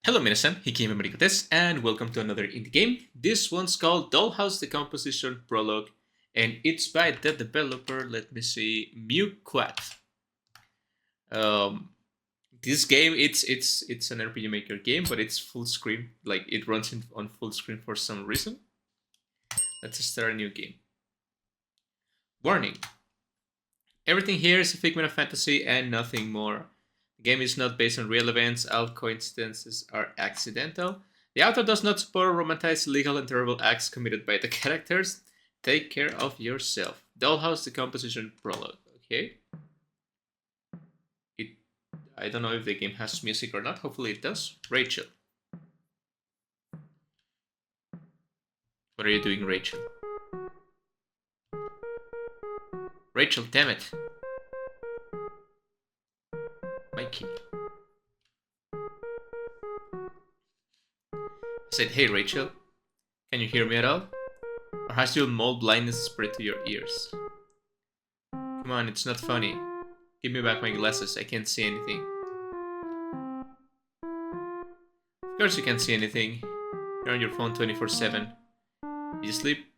Hello minasan, By Meuqwad this, and welcome to another indie game. This one's called Dollhouse Decomposition Prologue, and it's by the developer, let me see, Meuqwad. Um, this game, it's an RPG Maker game, but it's full screen. Like it runs on full screen for some reason. Let's start a new game. Warning: everything here is a figment of fantasy and nothing more. The game is not based on real events, all coincidences are accidental. The author does not support or romanticize illegal and terrible acts committed by the characters. Take care of yourself. Dollhouse Decomposition Prologue. Okay. I don't know if the game has music or not. Hopefully it does. Rachel. What are you doing, Rachel? Rachel, damn it. Mikey. I said, hey Rachel, can you hear me at all? Or has your mold blindness spread to your ears? Come on, it's not funny. Give me back my glasses, I can't see anything. Of course you can't see anything. You're on your phone 24/7.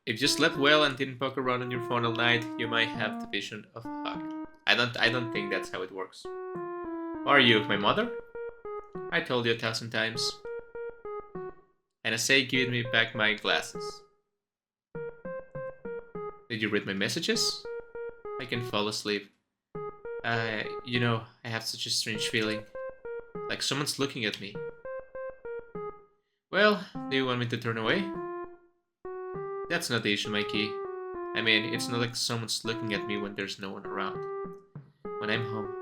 If you slept well and didn't poke around on your phone all night, you might have the vision of Hug. I don't think that's how it works. Are you my mother? I told you 1,000 times. And I say give me back my glasses. Did you read my messages? I can fall asleep. You know, I have such a strange feeling. Like someone's looking at me. Well, do you want me to turn away? That's not the issue, Mikey. I mean, it's not like someone's looking at me when there's no one around. When I'm home.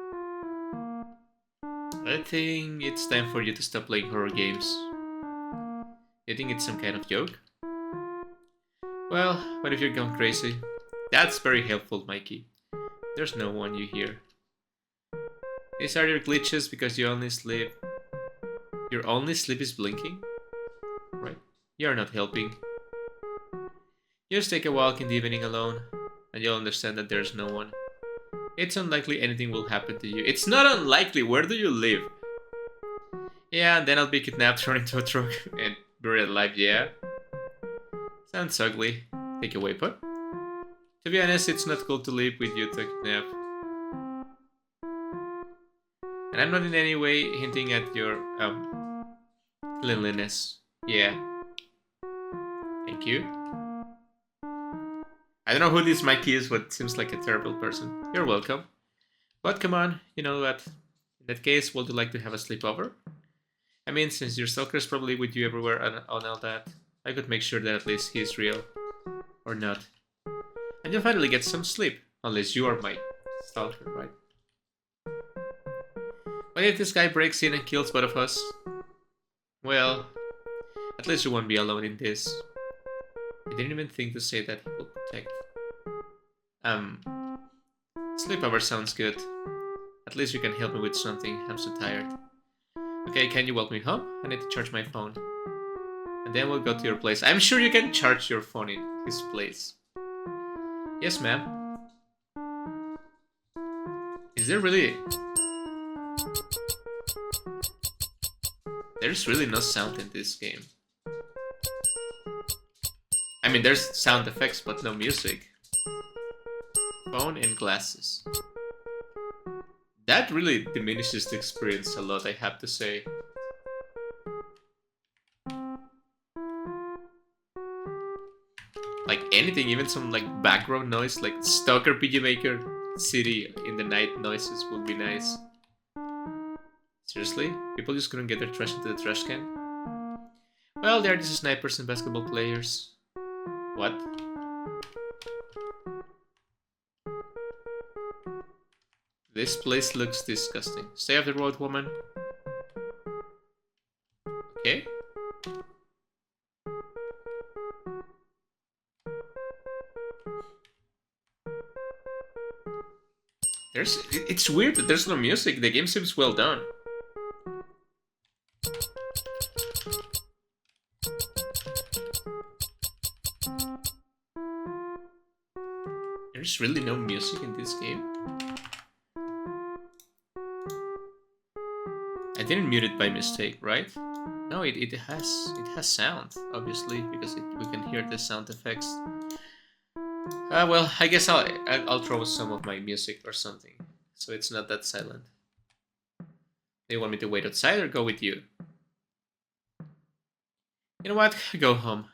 I think it's time for you to stop playing horror games. You think it's some kind of joke? Well, what if you're gone crazy? That's very helpful, Mikey. There's no one you hear. These are your glitches because you only sleep. Your only sleep is blinking? Right? You're not helping. Just take a walk in the evening alone, and you'll understand that there's no one. It's unlikely anything will happen to you. It's not unlikely. Where do you live? Yeah, and then I'll be kidnapped, thrown into a truck, and buried alive, yeah? Sounds ugly. Take a waypoint. To be honest, it's not cool to live with you to kidnap. And I'm not in any way hinting at your, cleanliness. Yeah. Thank you. I don't know who this Mikey is, but seems like a terrible person. You're welcome. But come on, you know what? In that case, would you like to have a sleepover? I mean, since your stalker's probably with you everywhere and on all that, I could make sure that at least he's real. Or not. And you'll finally get some sleep. Unless you are my stalker, right? What if this guy breaks in and kills both of us? Well, at least you won't be alone in this. I didn't even think to say that he will protect. Sleepover sounds good. At least you can help me with something. I'm so tired. Okay, can you walk me home? I need to charge my phone. And then we'll go to your place. I'm sure you can charge your phone in his place. Yes, ma'am. Is there really... There's really no sound in this game. I mean, there's sound effects, but no music. Phone and glasses. That really diminishes the experience a lot, I have to say. Like anything, even some like background noise, like Stalker PG Maker City in the night noises would be nice. Seriously? People just couldn't get their trash into the trash can? Well, they are just snipers and basketball players. What? This place looks disgusting. Stay off the road, woman. Okay. It's weird that there's no music. The game seems well done. There's really no music in this game. I didn't mute it by mistake, right? No, it has sound, obviously, because we can hear the sound effects. Well, I guess I'll throw some of my music or something, so it's not that silent. Do you want me to wait outside or go with you? You know what? Go home.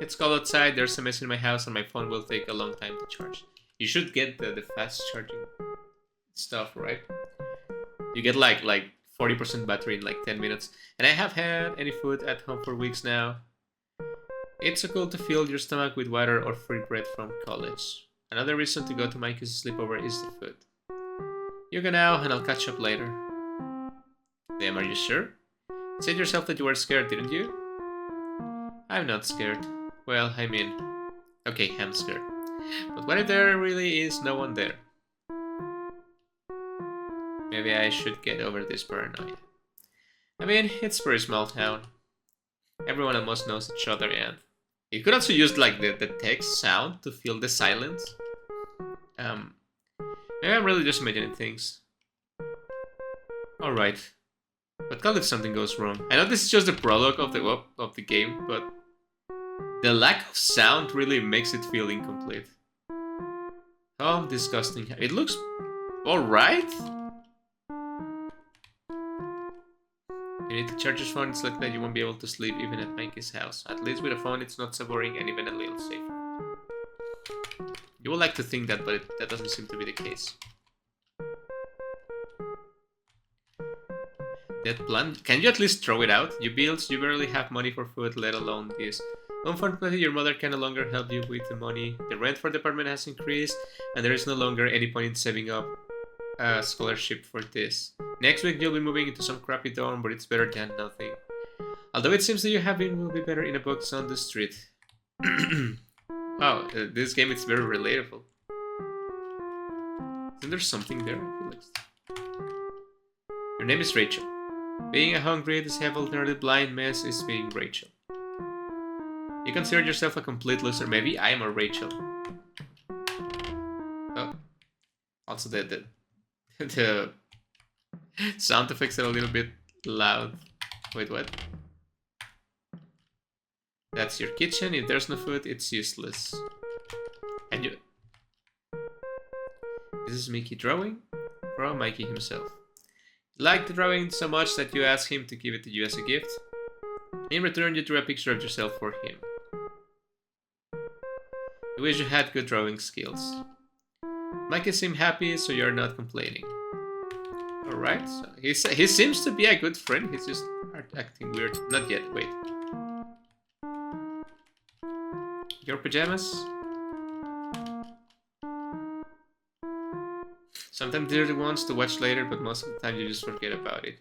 It's cold outside, there's a mess in my house, and my phone will take a long time to charge. You should get the fast charging stuff, right? You get like 40% battery in like 10 minutes. And I have had any food at home for weeks now. It's so cool to fill your stomach with water or free bread from college. Another reason to go to Mikey's sleepover is the food. You go now, and I'll catch up later. Damn, are you sure? You said yourself that you were scared, didn't you? I'm not scared. Well, I mean... Okay, I'm scared. But what if there really is no one there? Maybe I should get over this paranoia. I mean, it's a pretty small town. Everyone almost knows each other, and you could also use like the text sound to fill the silence. Maybe I'm really just imagining things. Alright. But what if something goes wrong? I know this is just the prologue of the game, but the lack of sound really makes it feel incomplete. Oh, disgusting. It looks alright. You need to charge your phone. It's like that you won't be able to sleep even at Mikey's house. At least with a phone it's not so boring and even a little safer. You would like to think that, but that doesn't seem to be the case. That plan? Can you at least throw it out? You bills, you barely have money for food, let alone this. Unfortunately, your mother can no longer help you with the money. The rent for the apartment has increased, and there is no longer any point in saving up a scholarship for this. Next week you'll be moving into some crappy dorm, but it's better than nothing. Although it seems that you have been will be better in a box on the street. Wow, this game is very relatable. Isn't there something there? I feel like... Your name is Rachel. Being a hungry, disabled, nerdy, blind mess is being Rachel. You consider yourself a complete loser. Maybe I'm a Rachel. Oh. Also the sound effects are a little bit loud. Wait, what? That's your kitchen. If there's no food, it's useless. And you... This is Mickey drawing? From Mikey himself. You like the drawing so much that you ask him to give it to you as a gift. In return, you drew a picture of yourself for him. You wish you had good drawing skills. Mikey seemed happy, so you're not complaining. Alright, so he seems to be a good friend, he's just acting weird. Not yet, wait. Your pajamas? Sometimes they're the ones to watch later, but most of the time you just forget about it.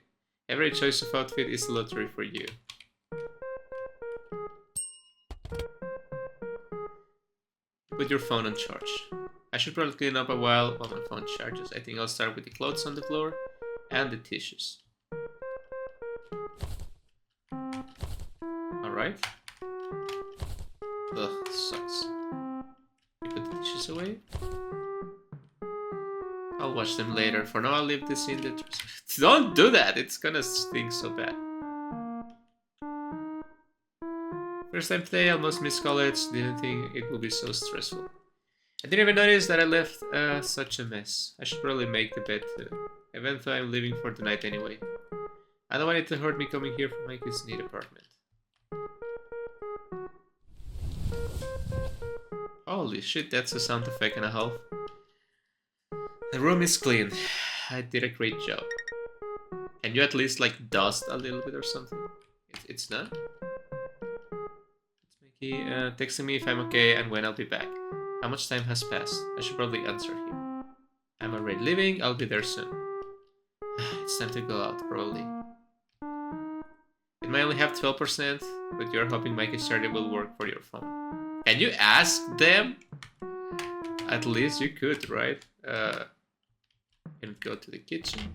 Every choice of outfit is a lottery for you. Put your phone on charge. I should probably clean up a while my phone charges. I think I'll start with the clothes on the floor and the tissues. Alright. Ugh, sucks. You put the dishes away? I'll wash them later. For now, I'll leave this in the... Don't do that! It's gonna stink so bad. First time today, I almost missed college. Didn't think it would be so stressful. I didn't even notice that I left such a mess. I should probably make the bed too. Eventually, I'm leaving for the night anyway. I don't want it to hurt me coming here from Mikey's neat apartment. Holy shit, that's a sound effect and a half. The room is clean. I did a great job. Can you at least like dust a little bit or something? It's not? It's Mickey texting me if I'm okay and when I'll be back. How much time has passed? I should probably answer him. I'm already leaving, I'll be there soon. It's time to go out, probably. It might only have 12%, but you're hoping Mikey's charger will work for your phone. Can you ask them? At least you could, right? And go to the kitchen.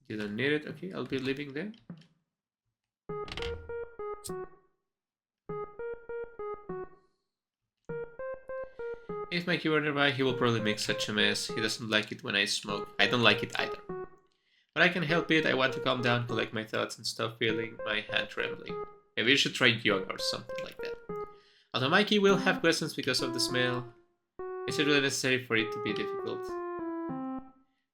You don't need it. Okay, I'll be leaving then. If Mikey were nearby, he will probably make such a mess. He doesn't like it when I smoke. I don't like it either. But I can help it. I want to calm down, collect my thoughts, and stop feeling my hand trembling. Maybe you should try yoga or something like that. Although Mikey will have questions because of the smell, is it really necessary for it to be difficult?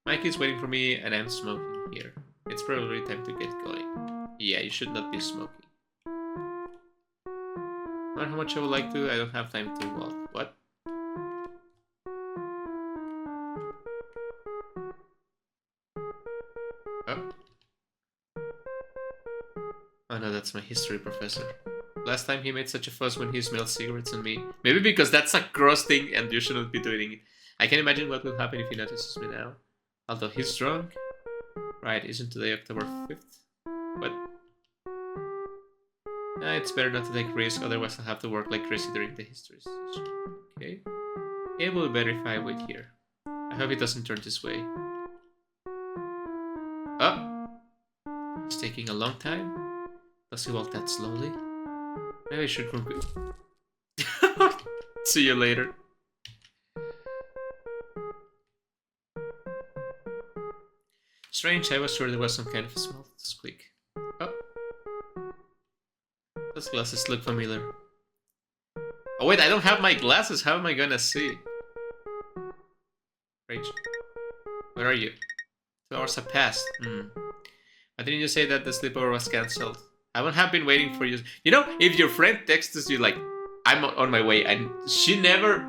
Mikey is waiting for me and I'm smoking here. It's probably time to get going. Yeah, you should not be smoking. No matter how much I would like to, I don't have time to walk. What? Oh. Oh no, that's my history professor. Last time he made such a fuss when he smelled cigarettes on me. Maybe because that's a gross thing and you shouldn't be doing it. I can imagine what will happen if he notices me now. Although he's drunk. Right, isn't today October 5th? What? It's better not to take risks, otherwise I'll have to work like crazy during the history session. Okay. It will be better if I wait here. I hope he doesn't turn this way. Oh! It's taking a long time. Does he walk that slowly? Maybe I should conclude. See you later. Strange, I was sure there was some kind of a small squeak. Oh. Those glasses look familiar. Oh wait, I don't have my glasses, how am I gonna see? Rachel, where are you? 2 hours have passed. Why didn't you say that the sleepover was cancelled? I wouldn't have been waiting for you. You know, if your friend texts you like, I'm on my way, and she never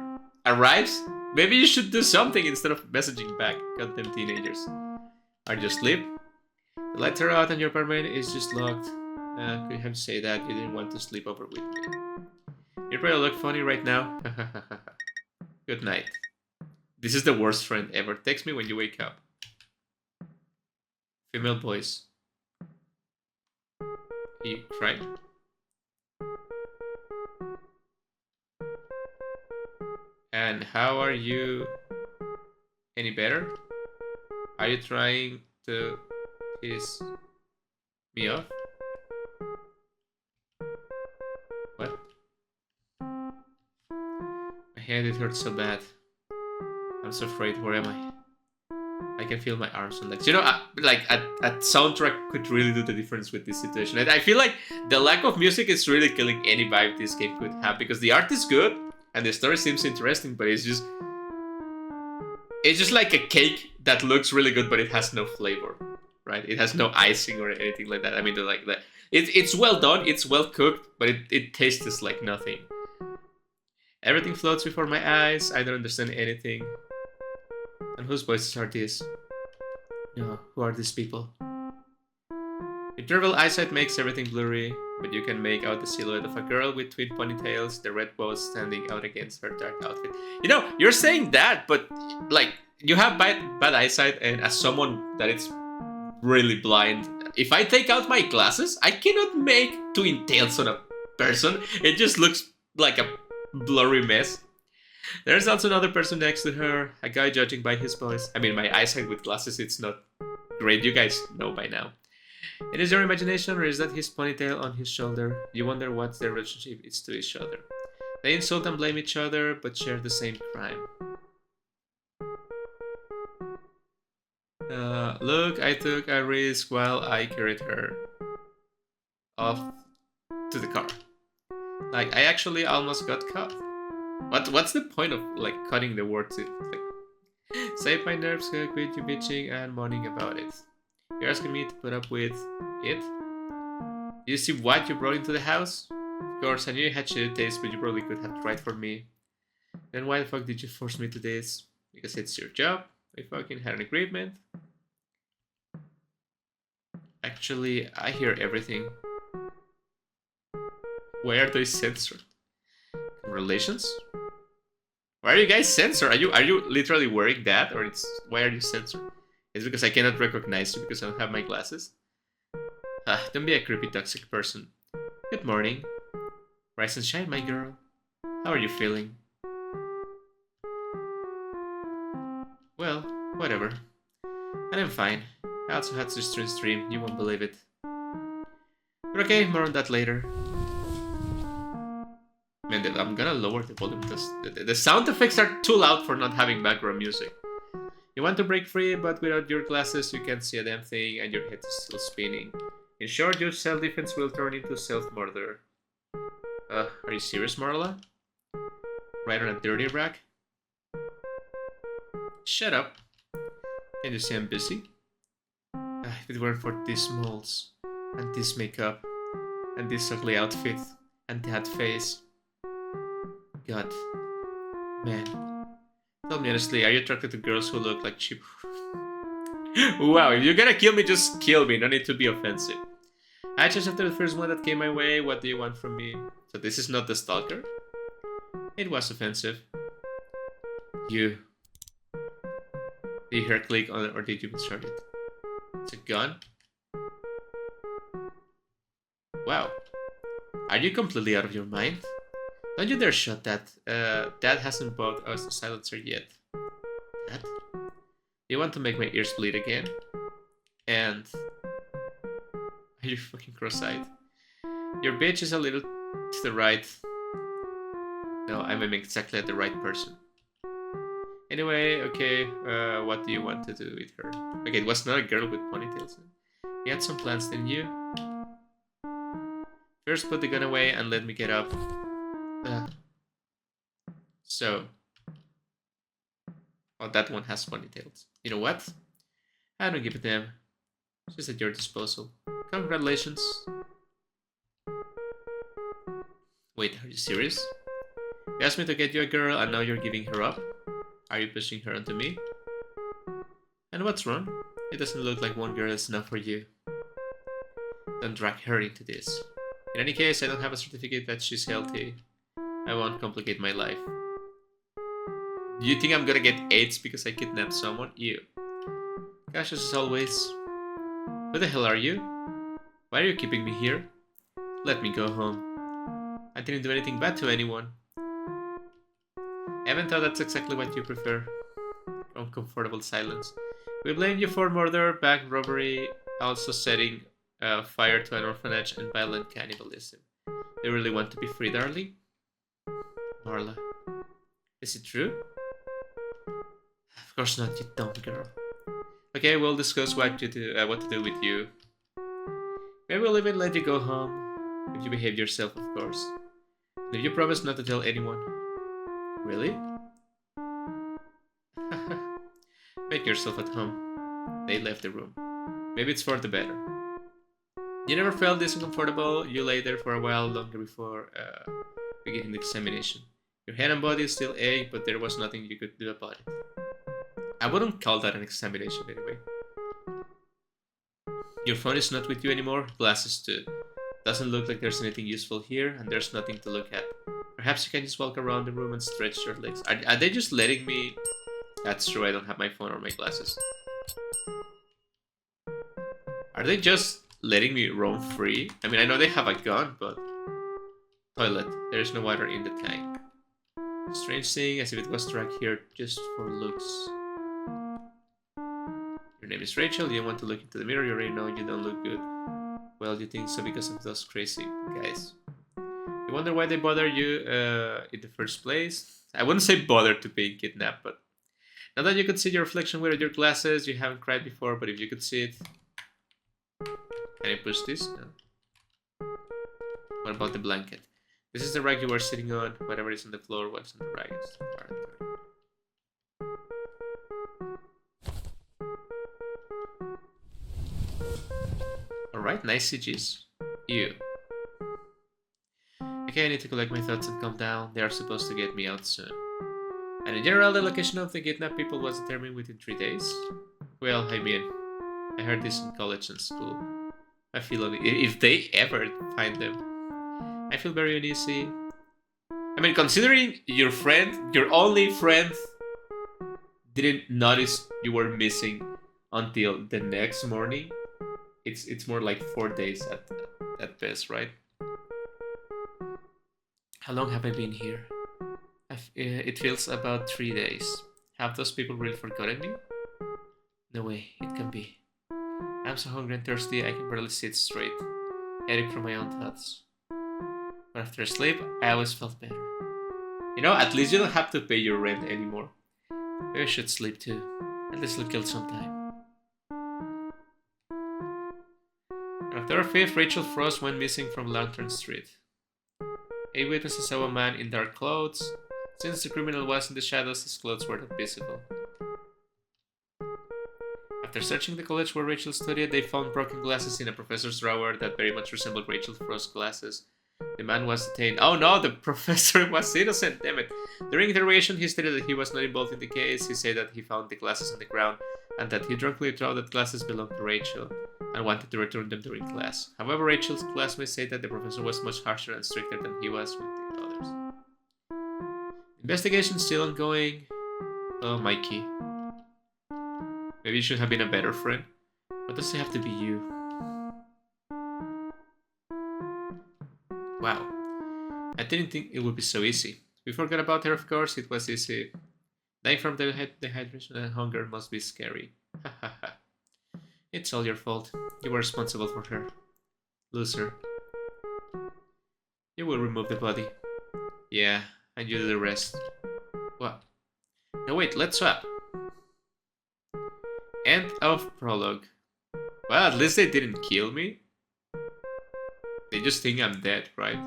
arrives, maybe you should do something instead of messaging back. Goddamn teenagers. Are you asleep? The lights are out and your apartment is just locked. Could you have to say that you didn't want to sleep over with me? You probably look funny right now. Good night. This is the worst friend ever. Text me when you wake up. Female voice. You cried? And how are you? Any better? Are you trying to piss me off? What? My head, it hurts so bad. I'm so afraid. Where am I? I can feel my arms and legs. You know, like a soundtrack could really do the difference with this situation. And I feel like the lack of music is really killing any vibe this game could have, because the art is good and the story seems interesting, but it's just like a cake that looks really good, but it has no flavor, right? It has no icing or anything like that. I mean, like that. It's well done, it's well cooked, but it tastes like nothing. Everything floats before my eyes. I don't understand anything. And whose voices are these? No, who are these people? Internal eyesight makes everything blurry, but you can make out the silhouette of a girl with twin ponytails, the red bow standing out against her dark outfit. You know, you're saying that, but like, you have bad eyesight, and as someone that is really blind, if I take out my glasses, I cannot make twin tails on a person. It just looks like a blurry mess. There's also another person next to her, a guy judging by his voice. I mean, my eyesight with glasses, it's not great, you guys know by now. It is your imagination, or is that his ponytail on his shoulder? You wonder what their relationship is to each other. They insult and blame each other, but share the same crime. Look, I took a risk while I carried her off to the car. Like, I actually almost got caught. What's the point of, like, cutting the words? Like, save my nerves, quit you bitching and moaning about it. You're asking me to put up with it? You see what you brought into the house? Of course, I knew you had shitty taste, but you probably could have tried for me. Then why the fuck did you force me to this? Because it's your job? We fucking had an agreement. Actually, I hear everything. Why are they censored? Relations? Why are you guys censored? Are you literally wearing that, or why are you censored? It's because I cannot recognize you because I don't have my glasses. Don't be a creepy toxic person. Good morning. Rise and shine, my girl. How are you feeling? Well, whatever. And I'm fine. I also had such a strange dream, you won't believe it. But okay, more on that later. Man, I'm gonna lower the volume because the sound effects are too loud for not having background music. You want to break free, but without your glasses you can't see a damn thing and your head is still spinning. In short, your self-defense will turn into self-murder. Are you serious, Marla? Right on a dirty rack? Shut up. Can you see I'm busy? If it weren't for these moles, and this makeup, and this ugly outfit, and that face. God. Man. Tell me honestly, are you attracted to girls who look like cheap? Wow, if you're gonna kill me, just kill me. No need to be offensive. I chose after the first one that came my way. What do you want from me? So this is not the stalker? It was offensive. You. Did you hear a click on it or did you misheard it? It's a gun? Wow. Are you completely out of your mind? Don't you dare shut that. Dad hasn't bought us a silencer yet. Dad? You want to make my ears bleed again? And... Are you fucking cross-eyed? Your bitch is a little to the right. No, I'm aiming exactly at the right person. Anyway, okay, what do you want to do with her? Okay, it was not a girl with ponytails. You had some plans, didn't you? First put the gun away and let me get up. So. Oh, that one has ponytails. You know what? I don't give a damn. She's at your disposal. Congratulations. Wait, are you serious? You asked me to get you a girl and now you're giving her up? Are you pushing her onto me? And what's wrong? It doesn't look like one girl is enough for you. Don't drag her into this. In any case, I don't have a certificate that she's healthy. I won't complicate my life. Do you think I'm gonna get AIDS because I kidnapped someone? You. Cautious as always. Who the hell are you? Why are you keeping me here? Let me go home. I didn't do anything bad to anyone. Even though that's exactly what you prefer. Uncomfortable silence. We blame you for murder, bank robbery, also setting fire to an orphanage and violent cannibalism. You really want to be free, darling? Marla. Is it true? Of course not, you dumb girl. Okay, we'll discuss what to do with you. Maybe we'll even let you go home. If you behave yourself, of course. And if you promise not to tell anyone. Really? Make yourself at home. They left the room. Maybe it's for the better. You never felt this uncomfortable. You lay there for a while longer before beginning the examination. Your head and body still ache, but there was nothing you could do about it. I wouldn't call that an examination anyway. Your phone is not with you anymore. Glasses too. Doesn't look like there's anything useful here, and there's nothing to look at. Perhaps you can just walk around the room and stretch your legs. Are they just letting me... That's true, I don't have my phone or my glasses. Are they just letting me roam free? I mean, I know they have a gun, but... Toilet. There's no water in the tank. Strange thing, as if it was dragged here just for looks. Your name is Rachel, you want to look into the mirror, you already know you don't look good. Well, you think so because of those crazy guys. You wonder why they bother you in the first place? I wouldn't say bother to being kidnapped, but... Now that you could see your reflection without your glasses, you haven't cried before, but if you could see it... Can I push this? No. What about the blanket? This is the rag you were sitting on. Whatever is on the floor, what's on the rag? Alright, nice CGs. You. Okay, I need to collect my thoughts and calm down. They are supposed to get me out soon. And in general, the location of the kidnapped people was determined within 3 days. Well, I mean, I heard this in college and school. I feel if they ever find them, I feel very uneasy. I mean, considering your friend, your only friend, didn't notice you were missing until the next morning, it's more like 4 days at best, right? How long have I been here? It feels about 3 days. Have those people really forgotten me? No way, it can be. I'm so hungry and thirsty I can barely sit straight, heading from my own thoughts. But after sleep, I always felt better. You know, at least you don't have to pay your rent anymore. Maybe I should sleep too, At least it'll kill some time. On October 5th, Rachel Frost went missing from Lantern Street. 8 witnesses saw a man in dark clothes. Since the criminal was in the shadows, his clothes were not visible. After searching the college where Rachel studied, they found broken glasses in a professor's drawer that very much resembled Rachel Frost's glasses. The man was detained. Oh no, the professor was innocent, damn it. During interrogation, he stated that he was not involved in the case. He said that he found the glasses on the ground and that he drunkenly thought that glasses belonged to Rachel and wanted to return them during class. However, Rachel's classmates say that the professor was much harsher and stricter than he was with the others. Investigation still ongoing. Oh, Mikey. Maybe you should have been a better friend. Why does it have to be you? Wow. I didn't think it would be so easy. We forgot about her, of course. It was easy. Dying from dehydration and hunger must be scary. Hahaha. It's all your fault. You were responsible for her. Loser. You will remove the body. Yeah, and you do the rest. What? No, wait, let's swap. End of prologue. Well, at least they didn't kill me. They just think I'm dead, right?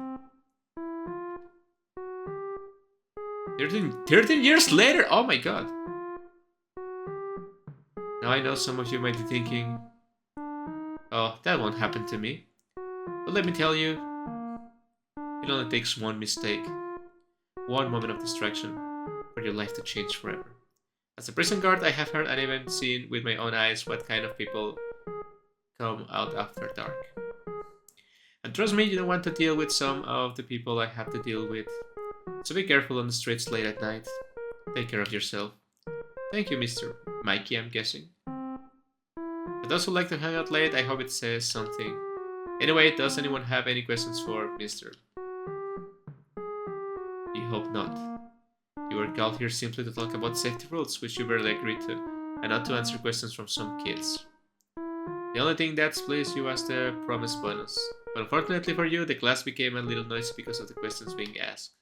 13 years later! Oh my god. Now I know some of you might be thinking, oh, that won't happen to me. But let me tell you, it only takes one mistake, one moment of distraction for your life to change forever. As a prison guard, I have heard and even seen with my own eyes what kind of people come out after dark. And trust me, you don't want to deal with some of the people I have to deal with. So be careful on the streets late at night. Take care of yourself. Thank you, Mr. Mikey, I'm guessing. For those who like to hang out late, I hope it says something. Anyway, does anyone have any questions for Mr.? You hope not. You were called here simply to talk about safety rules, which you barely agreed to, and not to answer questions from some kids. The only thing that's pleased you was the promised bonus. But unfortunately for you, the class became a little noisy because of the questions being asked.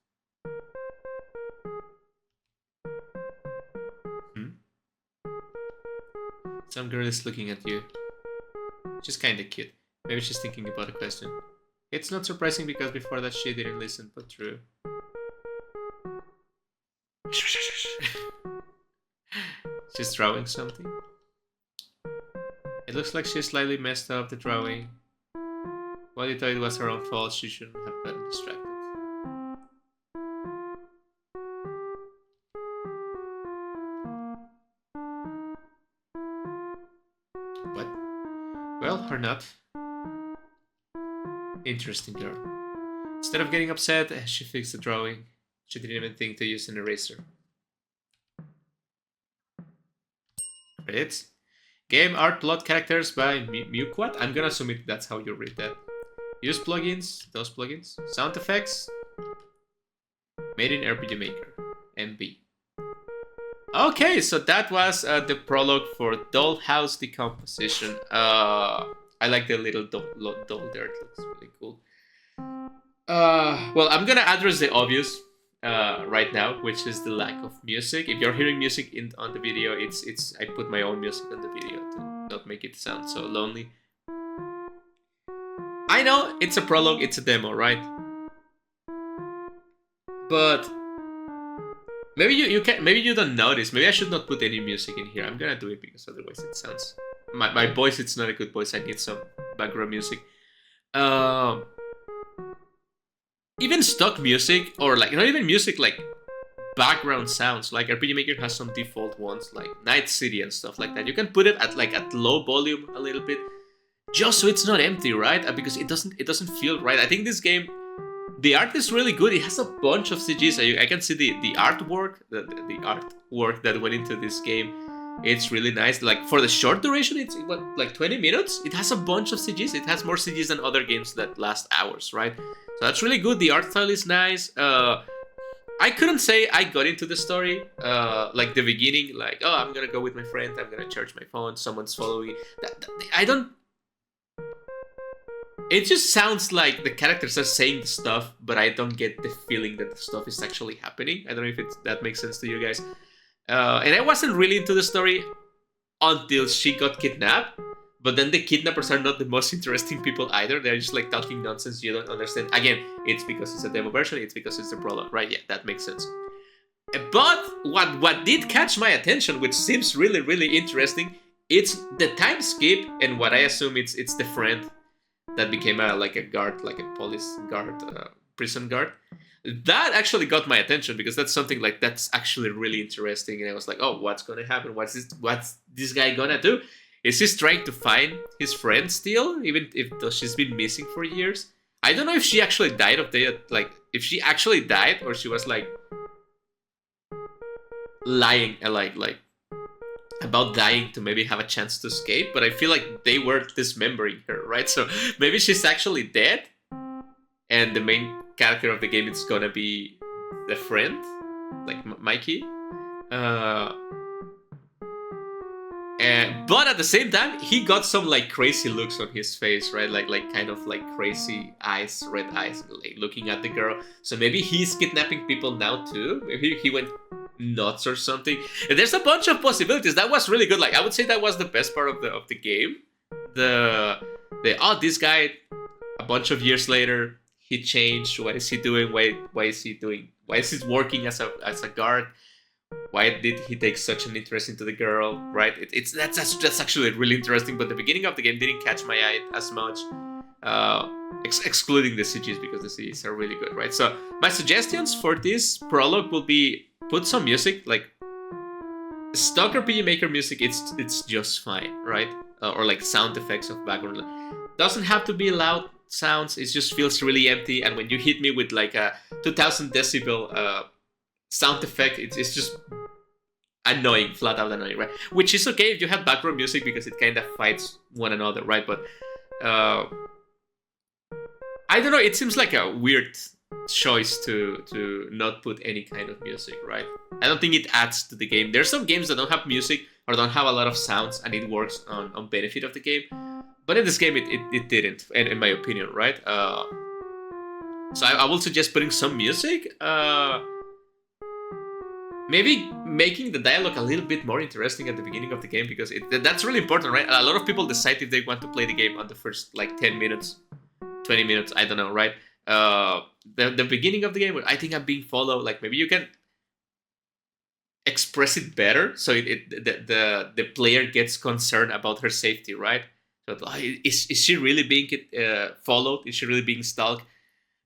Some girl is looking at you. She's kinda cute. Maybe she's thinking about a question. It's not surprising because before that she didn't listen, but true. She's drawing something. It looks like she slightly messed up the drawing. While you thought it was her own fault, she shouldn't have gotten distracted. What? Well, or not. Interesting girl. Instead of getting upset, she fixed the drawing. She didn't even think to use an eraser. Credits. Game art plot characters by Meuqwad. I'm gonna assume that's how you read that. Use plugins, those plugins. Sound effects. Made in RPG Maker. MB. Okay, so that was the prologue for Dollhouse Decomposition. I like the little doll there. It looks really cool. Well, I'm gonna address the obvious right now, which is the lack of music. If you're hearing music on the video, it's I put my own music on the video to not make it sound so lonely. I know it's a prologue, it's a demo, right? But maybe you don't notice. Maybe I should not put any music in here. I'm gonna do it because otherwise it sounds my voice. It's not a good voice. I need some background music. Even stock music, or like not even music, like background sounds. Like RPG Maker has some default ones, like Night City and stuff like that. You can put it at low volume a little bit, just so it's not empty, right? Because it doesn't feel right. I think this game, the art is really good. It has a bunch of CGs. I can see the artwork, the artwork that went into this game. It's really nice. Like for the short duration, it's what, like 20 minutes. It has a bunch of CGs. It has more CGs than other games that last hours, right? So that's really good. The art style is nice. I couldn't say I got into the story. Like the beginning, like, oh, I'm gonna go with my friend. I'm gonna charge my phone. Someone's following me. I don't. It just sounds like the characters are saying the stuff, but I don't get the feeling that the stuff is actually happening. I don't know if that makes sense to you guys. And I wasn't really into the story. until she got kidnapped. But then the kidnappers are not the most interesting people either. They're just like talking nonsense you don't understand. Again, it's because it's a demo version. It's because it's the prologue, right? Yeah, that makes sense. But what did catch my attention, which seems really, really interesting, it's the time skip and what I assume it's the friend that became like a guard, like a police guard, prison guard. That actually got my attention because that's something like that's actually really interesting. And I was like, oh, what's gonna happen? What's this guy gonna do? Is he trying to find his friend still, even if she's been missing for years? I don't know if she actually died of the like if she actually died or she was like lying, like about dying to maybe have a chance to escape. But I feel like they were dismembering her, right? So maybe she's actually dead, and the main character of the game is gonna be the friend, like Mikey. But at the same time, he got some like crazy looks on his face, right? Like kind of like crazy eyes, red eyes, like looking at the girl. So maybe he's kidnapping people now too. Maybe he went nuts or something. And there's a bunch of possibilities. That was really good. Like I would say that was the best part of the game. The this guy, a bunch of years later, he changed. What is he doing? Why is he doing? Why is he working as a guard? Why did he take such an interest into the girl, right? That's actually really interesting, but the beginning of the game didn't catch my eye as much, excluding the CGs, because the CGs are really good, right? So my suggestions for this prologue will be put some music, like stock RPG Maker music, it's just fine, right? Or like sound effects of background. Doesn't have to be loud sounds, it just feels really empty, and when you hit me with like a 2000 decibel sound effect, it's just annoying, flat out annoying, right? Which is okay if you have background music because it kind of fights one another, right? But I don't know, it seems like a weird choice to not put any kind of music, right? I don't think it adds to the game. There's some games that don't have music or don't have a lot of sounds and it works on benefit of the game. But in this game, it didn't, in my opinion, right? So I will suggest putting some music. Maybe making the dialogue a little bit more interesting at the beginning of the game, because that's really important, right? A lot of people decide if they want to play the game on the first like 10 minutes, 20 minutes, I don't know, right? The beginning of the game, I think I'm being followed. Like maybe you can express it better so the player gets concerned about her safety, right? So is she really being followed? Is she really being stalked?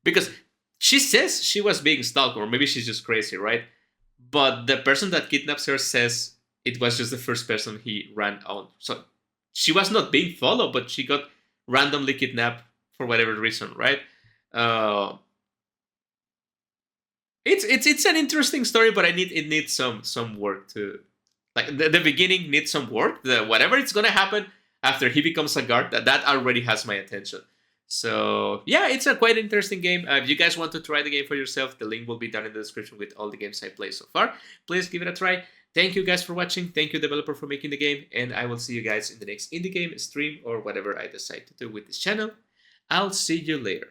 Because she says she was being stalked, or maybe she's just crazy, right? But the person that kidnaps her says it was just the first person he ran on. So she was not being followed, but she got randomly kidnapped for whatever reason, right? It's an interesting story, but it needs some work to, like the beginning needs some work. Whatever it's gonna happen after he becomes a guard, that already has my attention. So yeah, it's a quite interesting game. If you guys want to try the game for yourself, the link will be down in the description with all the games I played so far. Please give it a try. Thank you guys for watching. Thank you, developer, for making the game. And I will see you guys in the next indie game stream or whatever I decide to do with this channel. I'll see you later.